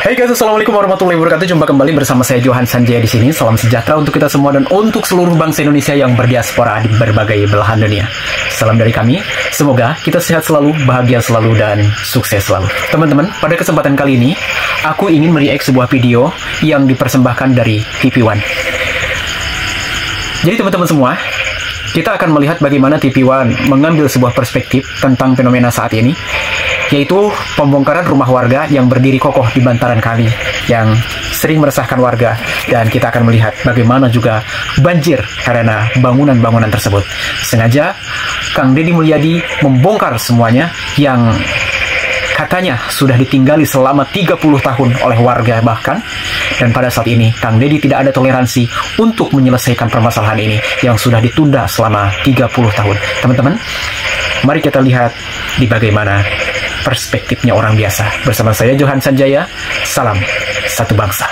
Hey guys, assalamualaikum warahmatullahi wabarakatuh. Jumpa kembali bersama saya Johan Sanjaya di sini. Salam sejahtera untuk kita semua dan untuk seluruh bangsa Indonesia yang berdiaspora di berbagai belahan dunia. Salam dari kami. Semoga kita sehat selalu, bahagia selalu, dan sukses selalu. Teman-teman, pada kesempatan kali ini aku ingin mereact sebuah video yang dipersembahkan dari TV One. Jadi teman-teman semua, kita akan melihat bagaimana TV One mengambil sebuah perspektif tentang fenomena saat ini, yaitu pembongkaran rumah warga yang berdiri kokoh di bantaran kali yang sering meresahkan warga, dan kita akan melihat bagaimana juga banjir karena bangunan-bangunan tersebut. Sengaja Kang Deddy Mulyadi membongkar semuanya yang katanya sudah ditinggali selama 30 tahun oleh warga bahkan, dan pada saat ini Kang Deddy tidak ada toleransi untuk menyelesaikan permasalahan ini yang sudah ditunda selama 30 tahun. Teman-teman, mari kita lihat di bagaimana perspektifnya orang biasa. Bersama saya Johan Sanjaya, salam satu bangsa.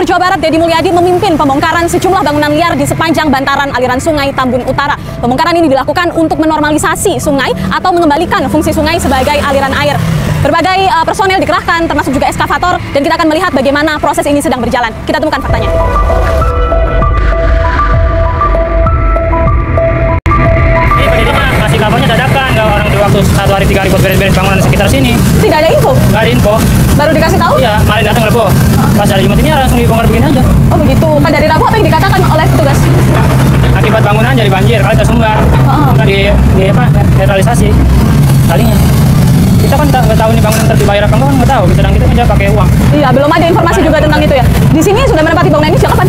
Jawa Barat Deddy Mulyadi memimpin pembongkaran sejumlah bangunan liar di sepanjang bantaran aliran sungai Tambun Utara. Pembongkaran ini dilakukan untuk menormalisasi sungai atau mengembalikan fungsi sungai sebagai aliran air. Berbagai personel dikerahkan, termasuk juga eskavator, dan kita akan melihat bagaimana proses ini sedang berjalan. Kita temukan faktanya. Ini pendidikan kasih kabarnya dadakan, nggak orang di waktu 1 hari 3 hari buat beres-beres bangunan sekitar sini. Tidak ada info? Nggak ada info. Baru dikasih tahu? Iya, kemarin datang Rabu. Pas hari Jumat ini langsung dibongkar begini aja. Oh begitu. Kan dari Rabu apa yang dikatakan oleh petugas? Akibat bangunan jadi banjir, kali tersumbat. Nggak di netralisasi kalinya. Kita kan nggak tahu nih bangunan terdibayar apa enggak, kan nggak tahu. Sedang kita aja pakai uang. Iya, belum ada informasi juga tentang itu ya. Di sini sudah menempati bangunan ini sejak kapan?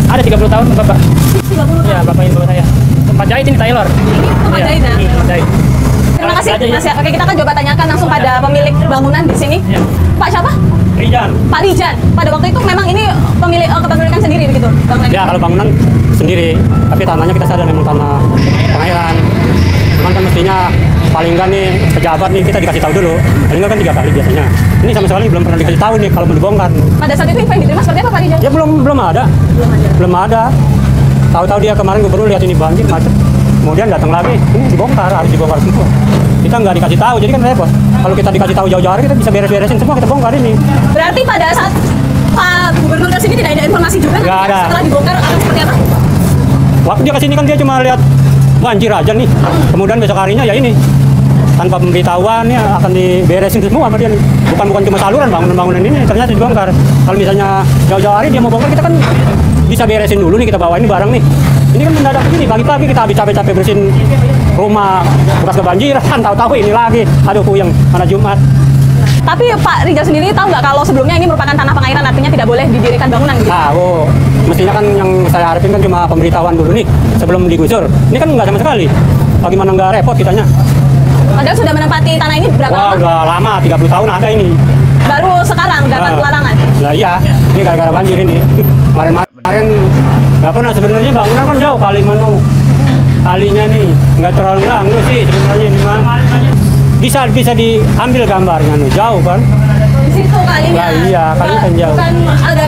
Ada 30 tahun Bapak. 30 tahun? Iya, Bapak info saya. Tempat jahit ini Taylor. Ini tempat jahit ya? Tempat jahit. Terima kasih Mas ya. Oke, kita akan coba tanyakan langsung pada pemilik bangunan di sini. Ya. Pak siapa? Rijan. Pak Rijan. Pada waktu itu memang ini pemilik kepemilikan sendiri begitu bangunan? Ya, kalau bangunan sendiri, tapi tanahnya kita sadar memang tanah pengairan. Cuman kan mestinya paling enggak nih pejabat nih kita dikasih tahu dulu. Paling enggak kan 3 kali biasanya. Ini sama sekali belum pernah dikasih tahu nih kalau mau dibongkar. Pada saat itu info yang diterima seperti apa Pak Rijan? Ya belum ada. Belum ada. Tahu-tahu dia kemarin gubernur lihat ini banjir macet. Kemudian datang lagi, ini dibongkar, harus dibongkar semua. Kita nggak dikasih tahu, jadi kan repot. Kalau kita dikasih tahu jauh-jauh hari, kita bisa beres-beresin semua, kita bongkar ini. Berarti pada saat Pak Gubernur ke sini tidak ada informasi juga? Nggak ada. Setelah dibongkar akan seperti apa? Waktu dia kesini kan dia cuma lihat banjir aja nih. Kemudian besok harinya ya ini. Tanpa pemberitahuan ya akan diberesin semua sama dia nih. Bukan cuma saluran, bangunan-bangunan ini ternyata dibongkar. Kalau misalnya jauh-jauh hari dia mau bongkar, kita kan bisa beresin dulu nih, kita bawa ini barang nih. Ini kan mendadak begini, pagi-pagi kita habis capek-capek bersihin rumah bekas kebanjiran, tahu-tahu ini lagi, aduh puyeng, mana Jumat. Tapi Pak Rijan sendiri tahu nggak kalau sebelumnya ini merupakan tanah pengairan, artinya tidak boleh didirikan bangunan gitu? Tahu, mestinya kan yang saya harapin kan cuma pemberitahuan dulu nih, sebelum digusur. Ini kan nggak sama sekali, bagaimana nggak repot kitanya. Anda sudah menempati tanah ini berapa lama? Wah, udah lama, 30 tahun ada ini. Baru sekarang dapat larangan? Nah iya, ini gara-gara banjir ini. Kemarin nggak pernah sebenarnya bangunan kan jauh kali mana. Kalinya nih nggak terlalu ganggu sih sebenarnya ini mah. Bisa diambil gambarnya nih, jauh kan? Di situ kalinya? Nah, iya, kalinya kan jauh. Bukan ada,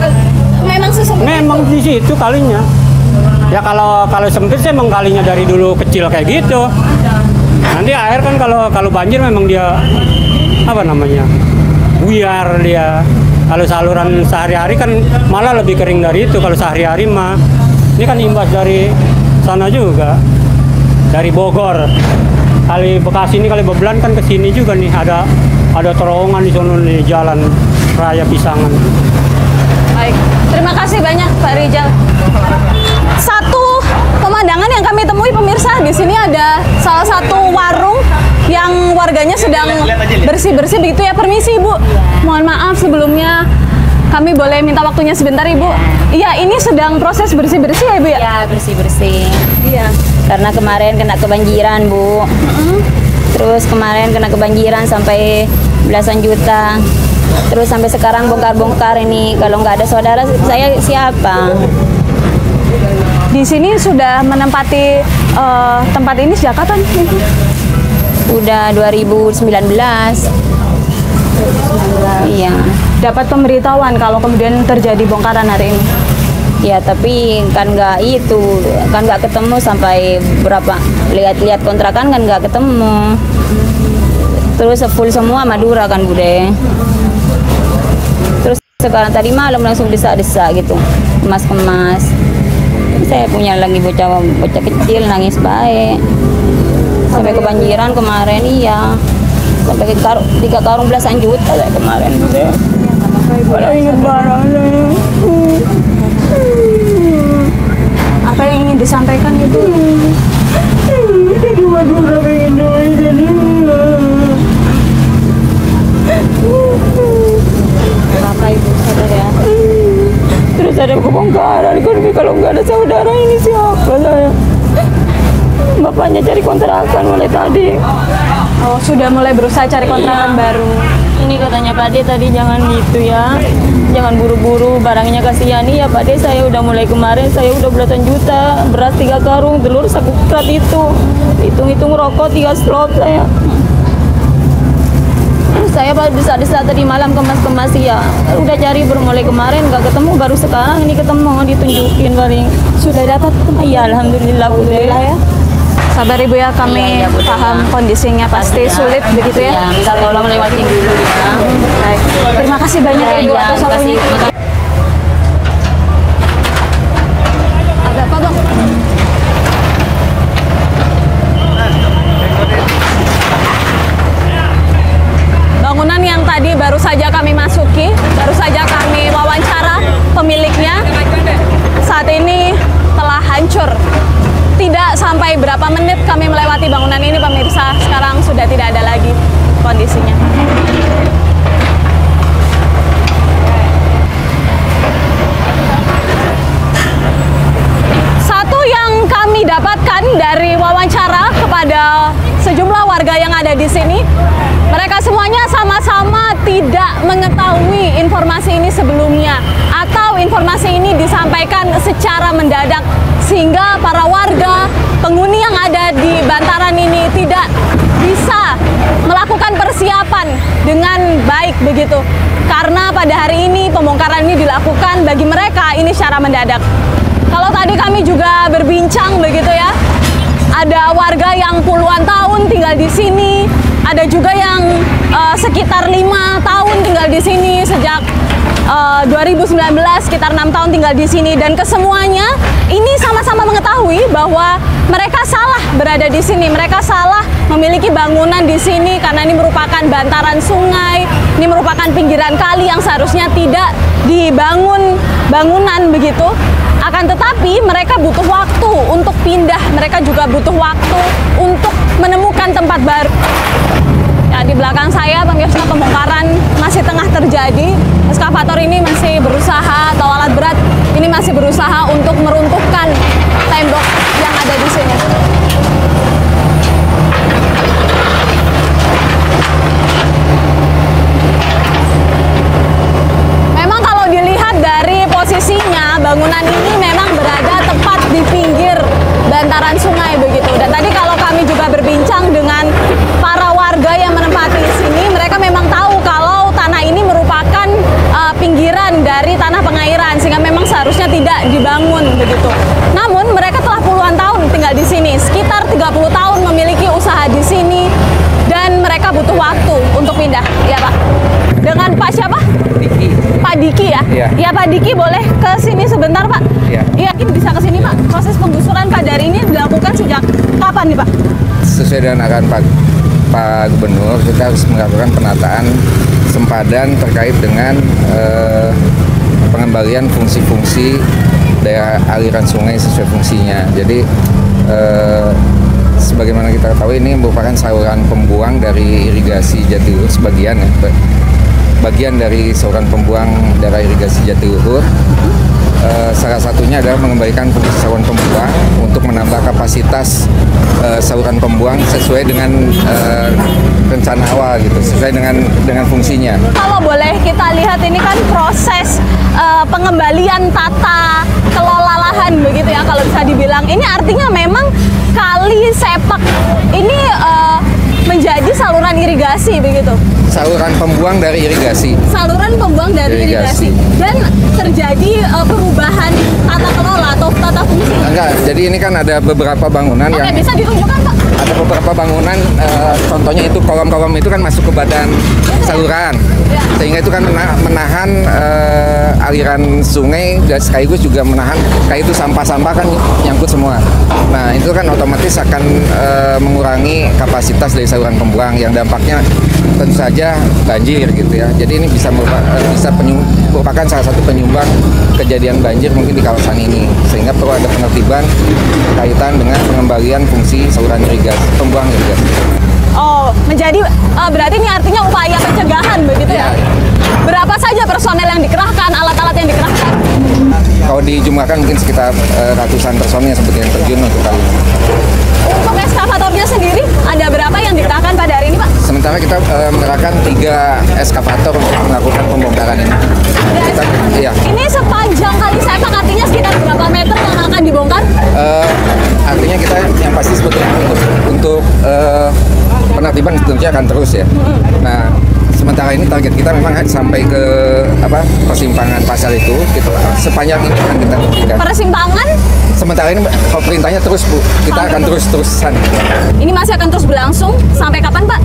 memang sesungguhnya? Memang di situ kalinya. Ya kalau sempit sih emang kalinya dari dulu kecil kayak gitu. Nanti air kan kalau banjir memang dia apa namanya? Buyar dia. Kalau saluran sehari-hari kan malah lebih kering dari itu. Kalau sehari-hari mah ini kan imbas dari sana juga, dari Bogor, kali Bekasi ini, kali Bebelan kan ke sini juga nih, ada terowongan di sana nih, jalan raya Pisangan. Baik, terima kasih banyak Pak Rijal. Satu pemandangan yang kami temui pemirsa, di sini ada salah satu warung yang warganya sedang bersih-bersih begitu ya. Permisi Ibu, mohon maaf sebelumnya kami boleh minta waktunya sebentar Ibu? Iya, ini sedang proses bersih-bersih ya Ibu ya? Iya, bersih-bersih. Iya. Karena kemarin kena kebanjiran Bu. Terus kemarin kena kebanjiran sampai belasan juta. Terus sampai sekarang bongkar-bongkar ini. Kalau nggak ada saudara, saya siapa? Di sini sudah menempati tempat ini sejak kapan Ibu? Udah 2019. Iya. dapat pemberitahuan kalau kemudian terjadi bongkaran hari ini? Ya tapi kan nggak ketemu sampai berapa, lihat-lihat kontrakan kan nggak ketemu. Terus full semua Madura kan Bude. Terus sekarang tadi malam langsung desa-desa gitu, kemas-kemas. Saya punya lagi bocah kecil nangis baik. Sampai kebanjiran kemarin, iya. Sampai 3 karung belasan juta saya kemarin. Kalau ingat barangnya. Apa yang ingin disampaikan itu? Bapak Ibu sadar ya. Terus ada kebongkaran, kalau nggak ada saudara ini siapa saya? Bapaknya cari kontrakan mulai tadi. Oh, sudah mulai berusaha cari kontrakan baru. Ini katanya Pak De tadi jangan gitu ya, jangan buru-buru, barangnya kasihani ya Pak De. Saya udah mulai kemarin, saya udah belasan juta, beras 3 karung, telur sakukrat itu, hitung-hitung rokok 3 slop saya. Terus saya desa-desa tadi malam kemas-kemas ya, udah cari mulai kemarin nggak ketemu, baru sekarang ini ketemu, ditunjukin paling. Sudah dapat? Iya, alhamdulillah Bu De. Ya. Sabar Ibu ya, kami Iya, Bu De, paham ya. kondisinya pasti sulit begitu ya. Ya, minta tolong lewatin dulu ya. Baik. Terima kasih banyak ya, Ibu Iya, atas terima kasih. waktunya. Ada apa Bang? Bangunan yang tadi baru saja kami masuki, baru saja kami wawancara pemiliknya, saat ini telah hancur. Tidak sampai berapa menit kami melewati bangunan ini pemirsa, sekarang sudah tidak ada lagi kondisinya. Satu yang kami dapatkan dari wawancara kepada sejumlah warga yang ada di sini, mereka semuanya sama-sama tidak mengetahui informasi ini sebelumnya, atau informasi ini disampaikan secara mendadak, sehingga para warga penghuni yang ada di bantaran ini tidak bisa melakukan persiapan dengan baik begitu. Karena pada hari ini pembongkaran ini dilakukan bagi mereka ini secara mendadak. Kalau tadi kami juga berbincang begitu ya, ada warga yang puluhan tahun tinggal di sini, ada juga yang sekitar 5 tahun tinggal di sini sejak 2019, sekitar 6 tahun tinggal di sini, dan kesemuanya ini sama-sama mengetahui bahwa mereka salah berada di sini, mereka salah memiliki bangunan di sini karena ini merupakan bantaran sungai, ini merupakan pinggiran kali yang seharusnya tidak dibangun bangunan begitu. Akan tetapi mereka butuh waktu untuk pindah, mereka juga butuh waktu untuk menemukan tempat baru. Ya, di belakang saya pemirsa, pembongkaran masih tengah terjadi. Eskavator ini masih berusaha, atau alat berat ini masih berusaha untuk meruntuhkan tembok yang ada di sini. Memang kalau dilihat dari posisinya, bangunan ini memang berada tepat di pinggir bantaran sungai begitu. Dan tadi kalau kami juga berbincang dengan para warga yang menempati sini, mereka memang tahu kalau tanah ini merupakan pinggiran dari tanah pengairan, sehingga memang seharusnya tidak dibangun begitu. Namun mereka telah puluhan tahun tinggal di sini, sekitar 30 tahun memiliki usaha di sini, dan mereka butuh waktu untuk pindah. Ya Pak. Dengan Pak siapa? Diki. Pak Diki ya? Iya. Ya Pak Diki, boleh ke sini sebentar Pak? Iya. Iya, bisa ke sini Pak. Proses penggusuran pada hari ini dilakukan sejak kapan nih Pak? Sesuai dengan arahan Pak Gubernur, kita harus melakukan penataan sempadan terkait dengan pengembalian fungsi-fungsi daerah aliran sungai sesuai fungsinya. Jadi sebagaimana kita ketahui, ini merupakan saluran pembuang dari irigasi Jatiluhur sebagian ya. Bagian dari saluran pembuang daerah irigasi Jatiluhur. Salah satunya adalah mengembalikan fungsi saluran pembuang untuk menambah kapasitas saluran pembuang sesuai dengan rencana awal gitu, sesuai dengan fungsinya. Kalau boleh kita lihat, ini kan proses pengembalian tata kelola lahan begitu ya, kalau bisa dibilang. Ini artinya memang kali Sepak ini terjadi saluran irigasi begitu. Saluran pembuang dari irigasi. Saluran pembuang dari irigasi. Dan terjadi perubahan tata kelola atau tata fungsi. Enggak, jadi ini kan ada beberapa bangunan Oke, yang bisa ditunjukkan Pak? ada beberapa bangunan, contohnya itu kolom-kolom itu kan masuk ke badan saluran, sehingga itu kan menahan aliran sungai dan sekaligus juga menahan kayak itu sampah-sampah kan nyangkut semua. Nah itu kan otomatis akan mengurangi kapasitas dari saluran pembuang yang dampaknya tentu saja banjir gitu ya. Jadi ini bisa merupakan salah satu penyumbang kejadian banjir mungkin di kawasan ini, sehingga perlu ada penertiban kaitan dengan pengembalian fungsi saluran irigasi, pembuang irigasi. Oh, menjadi berarti ini artinya upaya pencegahan begitu ya? Berapa saja personel yang dikerahkan, alat-alat yang dikerahkan? Kalau dijumlahkan mungkin sekitar ratusan personel yang sebetulnya terjun untuk kali ini. Untuk eskavatornya sendiri, ada berapa yang dikerahkan pada hari ini Pak? Sementara kita mengerahkan 3 eskavator untuk melakukan pembongkaran ini. Iya. Ini sepanjang kali sepak, artinya sekitar berapa meter yang akan dibongkar? Artinya kita yang pasti sebetulnya untuk penertiban tentunya akan terus ya. Nah, sementara ini target kita memang sampai ke persimpangan pasar itu, gitu. Sepanjang ini akan kita buktikan. Persimpangan? Sementara ini perintahnya terus Bu, kita akan terus-terusan. Ini masih akan terus berlangsung sampai kapan Pak?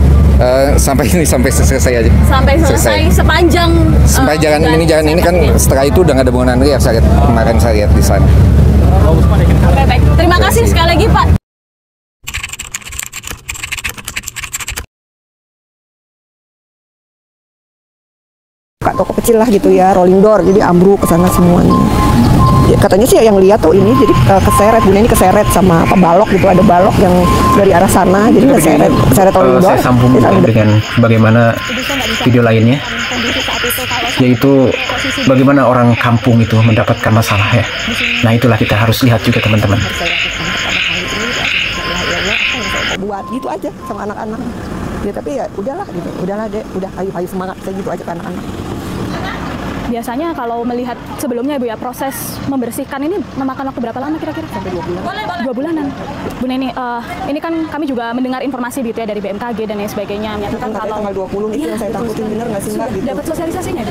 Sampai selesai aja. Sampai selesai sepanjang. Sampai jalan ini kan setelah itu udah nggak ada bangunan lagi ya, kemarin saya lihat di sana. Oke, baik. Terima kasih sekali lagi Pak. Toko kecil lah gitu ya, rolling door, jadi ambruk ke sana semuanya. Ya, katanya sih yang lihat tuh ini jadi keseret, ini keseret sama balok gitu, ada balok yang dari arah sana, jadi keseret rolling door. Saya sambung dengan bagaimana video lainnya, yaitu bagaimana orang kampung itu mendapatkan masalah ya. Nah itulah kita harus lihat juga teman-teman. Buat gitu aja sama anak-anak. Ya tapi ya udahlah gitu, udahlah deh, udah ayo semangat saya gitu aja ke anak-anak. Biasanya kalau melihat sebelumnya Bu ya, proses membersihkan ini memakan waktu berapa lama kira-kira? Sampai 2 bulan. 2 bulanan. Bu Neni, ini kan kami juga mendengar informasi gitu ya dari BMKG dan lain sebagainya menyatakan kalau tanggal 20 itu yang saya takutin, bener nggak sih Mbak? Gitu. Dapat sosialisasinya?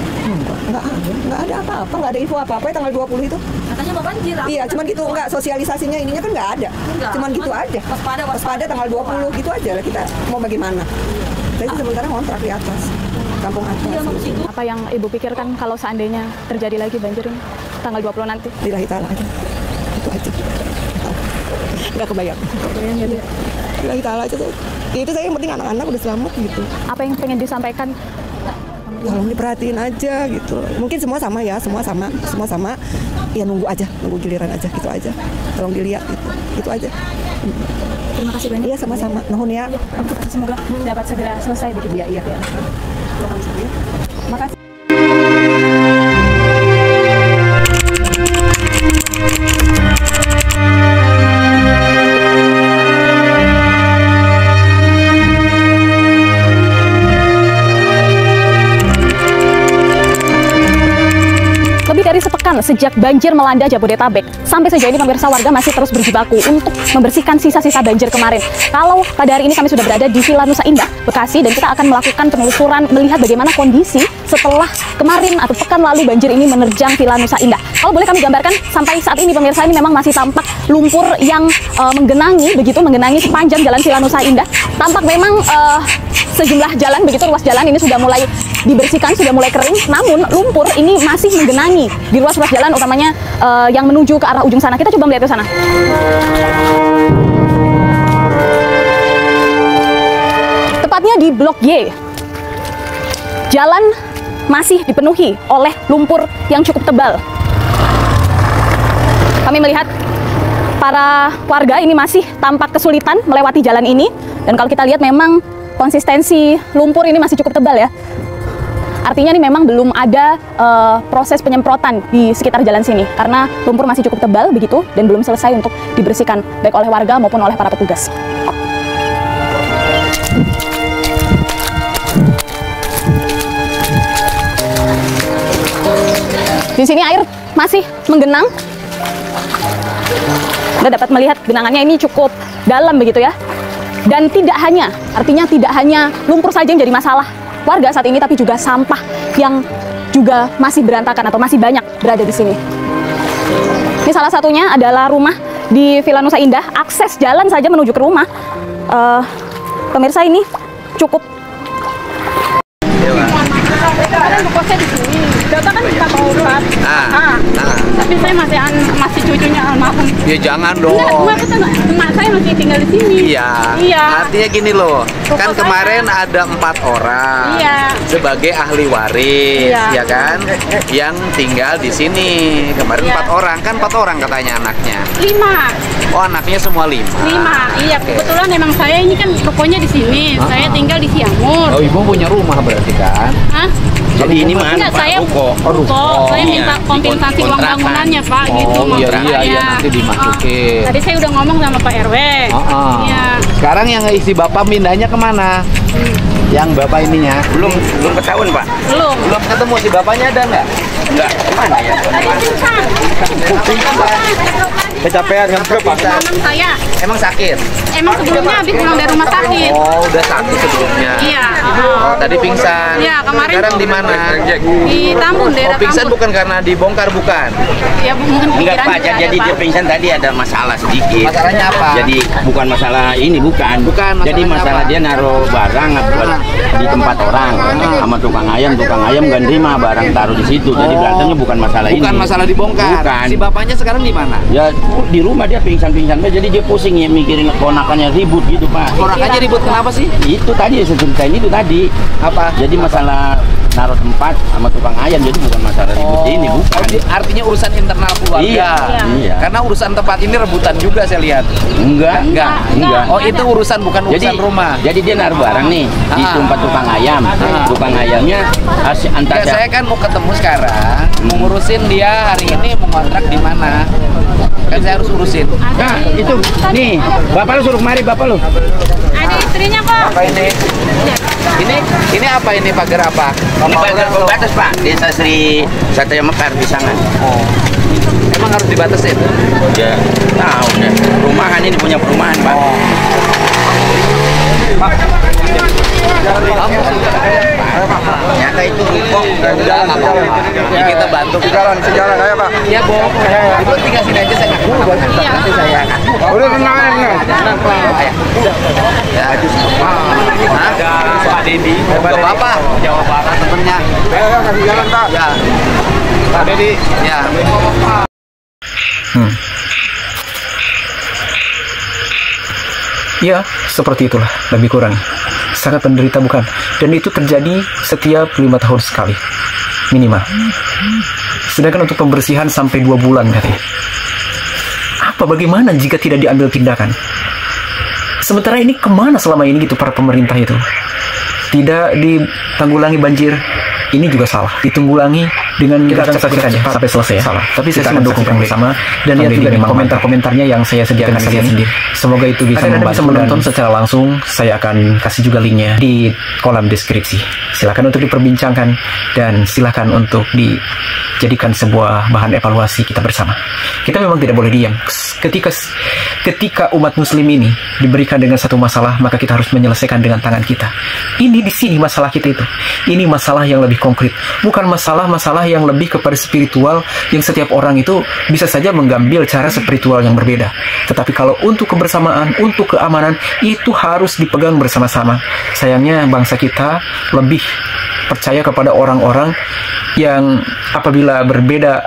Nggak ada apa-apa, nggak ada info apa-apa ya tanggal 20 itu. Katanya mau banjir. Iya, cuman gitu, nggak sosialisasinya ininya kan nggak ada. Cuman gitu aja. Waspada tanggal 20 gitu aja lah, kita mau bagaimana. Saya sementara ngontrak di atas, kampung atas. Apa yang Ibu pikirkan kalau seandainya terjadi lagi banjir ini tanggal 20 nanti? Lillahi ta'ala aja. Itu aja. Nggak kebayang. Lillahi ta'ala aja tuh. Itu saya yang penting anak-anak udah selamat gitu. Apa yang pengen disampaikan? Tolong diperhatiin aja gitu. Mungkin semua sama ya, semua sama. Ya nunggu giliran aja gitu aja. Tolong dilihat gitu. Itu aja. Terima kasih banyak. Iya sama-sama. Nuhun ya. Semoga dapat segera selesai begitu ya. Iya. Makasih. Dari sepekan sejak banjir melanda Jabodetabek, sampai sejauh ini pemirsa warga masih terus berjibaku untuk membersihkan sisa-sisa banjir kemarin. Kalau pada hari ini kami sudah berada di Villa Nusa Indah, Bekasi, dan kita akan melakukan penelusuran melihat bagaimana kondisi setelah kemarin atau pekan lalu banjir ini menerjang Villa Nusa Indah. Kalau boleh kami gambarkan sampai saat ini pemirsa, ini memang masih tampak lumpur yang menggenangi sepanjang jalan Villa Nusa Indah. Tampak memang sejumlah jalan begitu, ruas jalan ini sudah mulai dibersihkan, sudah mulai kering, namun lumpur ini masih menggenangi di ruas-ruas jalan, utamanya yang menuju ke arah ujung sana. Kita coba melihat ke sana. Tepatnya di Blok Y, jalan masih dipenuhi oleh lumpur yang cukup tebal. Kami melihat para warga ini masih tampak kesulitan melewati jalan ini, dan kalau kita lihat memang konsistensi lumpur ini masih cukup tebal ya. Artinya ini memang belum ada proses penyemprotan di sekitar jalan sini karena lumpur masih cukup tebal begitu dan belum selesai untuk dibersihkan baik oleh warga maupun oleh para petugas. Di sini air masih menggenang. Anda dapat melihat genangannya ini cukup dalam begitu ya. Dan artinya tidak hanya lumpur saja yang jadi masalah warga saat ini, tapi juga sampah yang juga masih berantakan atau masih banyak berada di sini. Ini salah satunya adalah rumah di Villa Nusa Indah. Akses jalan saja menuju ke rumah, pemirsa, ini cukup. Kosnya di sini. Bapak kan kita mau ulat. Tapi saya masih cucunya almarhum. Ya jangan dong. Emak saya masih tinggal di sini. Iya. Artinya gini loh. Kan kemarin ada 4 orang sebagai ahli waris, ya kan? Yang tinggal di sini. Kemarin 4 orang, kan 4 orang katanya anaknya. 5. Oh, anaknya semua 5. 5. Iya, kebetulan emang saya ini kan rukonya di sini. Saya tinggal di Siamur. Oh, ibu punya rumah berarti kan? Hah? Jadi ini mana? Enggak, saya ruko. Saya minta kompensasi uang bangunannya, Pak, gitu. Iya, nanti dimasukin. Tadi saya udah ngomong sama Pak RW. Iya. Sekarang yang isi Bapak pindahnya kemana? Yang Bapak ininya? Belum ketahuan, Pak. Belum ketemu si Bapaknya, ada nggak? Enggak. Kemana ya? Tadi pingsan. Kecapean nggak pingsan. Memang saya. Emang sakit? Emang sebelumnya habis pulang dari rumah sakit. Oh, udah sakit sebelumnya. Iya. Oh, tadi pingsan. Iya, kemarin. Sekarang di mana? Di Tambun, daerah Oh, pingsan Tambun. bukan karena dibongkar, bukan? Ya, mungkin Enggak, pikiran Pak, juga jadi ada, dia Pak. pingsan tadi ada masalah sedikit. Masalahnya apa? Jadi bukan masalah ini, bukan. Jadi masalah apa? dia naruh barang di tempat orang sama tukang ayam nggak nerima barang taruh di situ. Jadi berantemnya bukan masalah ini. Bukan masalah dibongkar. Bukan. Si bapaknya sekarang di mana? Ya di rumah dia pingsan-pingsan, jadi dia pusing ya mikirin ponakannya ribut gitu, Pak. Ponakannya ribut kenapa sih? Itu tadi saya ceritain itu tadi. Apa? Jadi masalah naruh tempat sama tukang ayam, jadi bukan masalah ribut ini, bukan. Artinya urusan internal keluarga. Iya. Karena urusan tempat ini rebutan juga saya lihat. Enggak. Oh, itu urusan bukan urusan rumah. Jadi dia naruh barang nih di tempat tukang ayam. Tukang ayamnya Enggak, saya kan mau ketemu sekarang, mau ngurusin dia hari ini mau kontrak di mana. Kan saya harus urusin. Nah, itu nih, bapak lu suruh kemari, bapak lu. Ada istrinya kok. Apa ini? Ini apa ini, pagar apa? Ini pagar pembatas, Pak. Desa Sri Satya Mekar di sana. Oh. Emang harus dibatasin? Ya, tahu deh. Perumahan ini punya perumahan, Pak. Nyata itu rukok dan udah nggak apa-apa. Ya, kita bantu. Sejalan aja, Pak. Iya, Bu. Ibu tinggal sini aja, saya nggak mau. Nanti saya. Udah tenang aja. Ya. Ada Pak Dedi. Nggak apa-apa. Jawa Barat temennya. Ayo, kasih jalan, Pak. Ya. Pak Dedi. Ya. Ya, seperti itulah lebih kurang. Sangat menderita, bukan? Dan itu terjadi setiap 5 tahun sekali minimal. Sedangkan untuk pembersihan sampai 2 bulan katanya. Bagaimana jika tidak diambil tindakan? Sementara ini kemana selama ini gitu para pemerintah itu? Tidak ditanggulangi banjir, ini juga salah. Ditanggulangi dengan kita akan saksikan saja sampai selesai ya. Salah. Tapi saya mendukung bersama dan lihat juga dengan komentar-komentarnya yang saya sediakan di sini. Semoga itu bisa membantu. Anda bisa menonton secara langsung. Saya akan kasih juga linknya di kolom deskripsi. Silakan untuk diperbincangkan dan silakan untuk dijadikan sebuah bahan evaluasi kita bersama. Kita memang tidak boleh diam. Ketika umat muslim ini diberikan dengan satu masalah, maka kita harus menyelesaikan dengan tangan kita. Ini di sini masalah kita itu. Ini masalah yang lebih konkret, bukan masalah-masalah yang lebih kepada spiritual yang setiap orang itu bisa saja mengambil cara spiritual yang berbeda. Tetapi kalau untuk kebersamaan, untuk keamanan, itu harus dipegang bersama-sama. Sayangnya bangsa kita lebih percaya kepada orang-orang yang apabila berbeda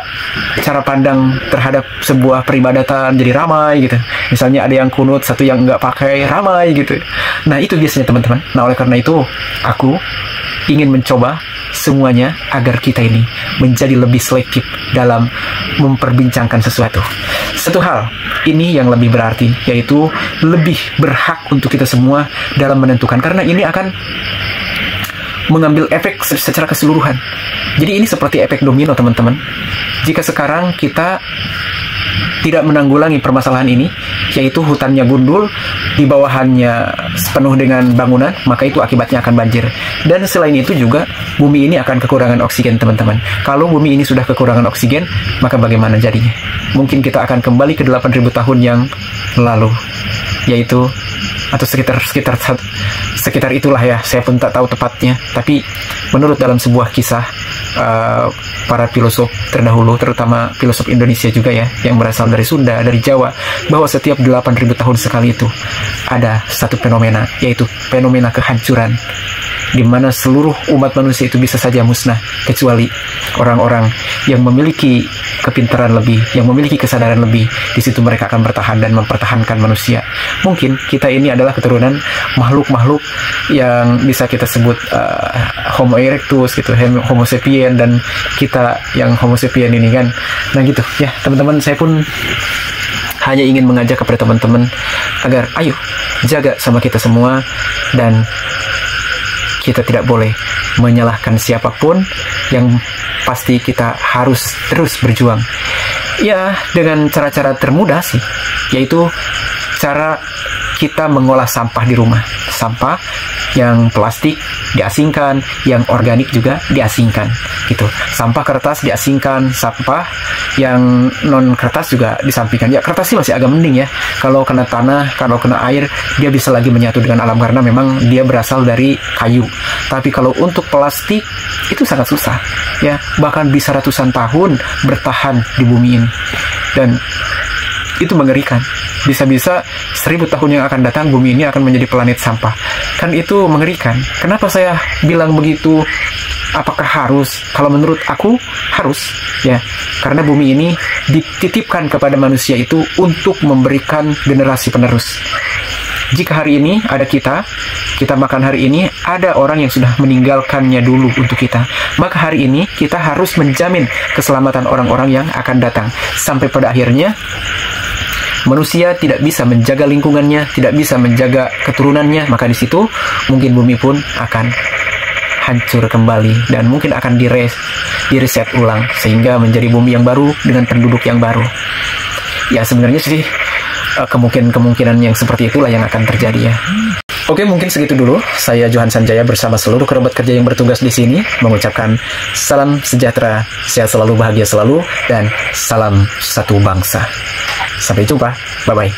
cara pandang terhadap sebuah peribadatan jadi ramai gitu. Misalnya ada yang kunut, satu yang nggak pakai, ramai gitu. Nah itu biasanya teman-teman. Nah oleh karena itu aku ingin mencoba semuanya agar kita ini menjadi lebih selektif dalam memperbincangkan sesuatu. Satu hal ini yang lebih berarti, yaitu lebih berhak untuk kita semua dalam menentukan, karena ini akan mengambil efek secara keseluruhan. Jadi ini seperti efek domino teman-teman. Jika sekarang kita tidak menanggulangi permasalahan ini, yaitu hutannya gundul, di bawahannya penuh dengan bangunan, maka itu akibatnya akan banjir. Dan selain itu juga bumi ini akan kekurangan oksigen, teman-teman. Kalau bumi ini sudah kekurangan oksigen, maka bagaimana jadinya? Mungkin kita akan kembali ke 8.000 tahun yang lalu, yaitu atau sekitar itulah ya, saya pun tak tahu tepatnya. Tapi menurut dalam sebuah kisah para filosof terdahulu, terutama filosof Indonesia juga ya, yang berasal dari Sunda, dari Jawa, bahwa setiap 8.000 tahun sekali itu ada satu fenomena, yaitu fenomena kehancuran, di mana seluruh umat manusia itu bisa saja musnah, kecuali orang-orang yang memiliki kepintaran lebih, yang memiliki kesadaran lebih. Di situ mereka akan bertahan dan mempertahankan manusia. Mungkin kita ini adalah keturunan makhluk-makhluk yang bisa kita sebut Homo erectus gitu, Homo sapien, dan kita yang Homo sapien ini kan. Nah gitu ya teman-teman, saya pun hanya ingin mengajak kepada teman-teman agar ayo jaga sama kita semua, dan kita tidak boleh menyalahkan siapapun. Yang pasti kita harus terus berjuang. Ya, dengan cara-cara termudah sih, yaitu cara kita mengolah sampah di rumah. Sampah yang plastik diasingkan, yang organik juga diasingkan gitu. Sampah kertas diasingkan, sampah yang non kertas juga disampingkan. Ya, kertas sih masih agak mending ya. Kalau kena tanah, kalau kena air, dia bisa lagi menyatu dengan alam karena memang dia berasal dari kayu. Tapi kalau untuk plastik itu sangat susah ya, bahkan bisa ratusan tahun bertahan di bumi ini. Dan itu mengerikan. Bisa-bisa 1000 tahun yang akan datang bumi ini akan menjadi planet sampah. Kan itu mengerikan. Kenapa saya bilang begitu? Apakah harus? Kalau menurut aku harus ya, karena bumi ini dititipkan kepada manusia itu untuk memberikan generasi penerus. Jika hari ini ada kita makan hari ini, ada orang yang sudah meninggalkannya dulu untuk kita. Maka hari ini kita harus menjamin keselamatan orang-orang yang akan datang. Sampai pada akhirnya manusia tidak bisa menjaga lingkungannya, tidak bisa menjaga keturunannya, maka di situ mungkin bumi pun akan hancur kembali dan mungkin akan direset ulang sehingga menjadi bumi yang baru dengan penduduk yang baru. Ya sebenarnya sih kemungkinan yang seperti itulah yang akan terjadi ya. Oke, mungkin segitu dulu. Saya Johan Sanjaya bersama seluruh kerabat kerja yang bertugas di sini mengucapkan salam sejahtera, sehat selalu, bahagia selalu, dan salam satu bangsa. Sampai jumpa. Bye-bye.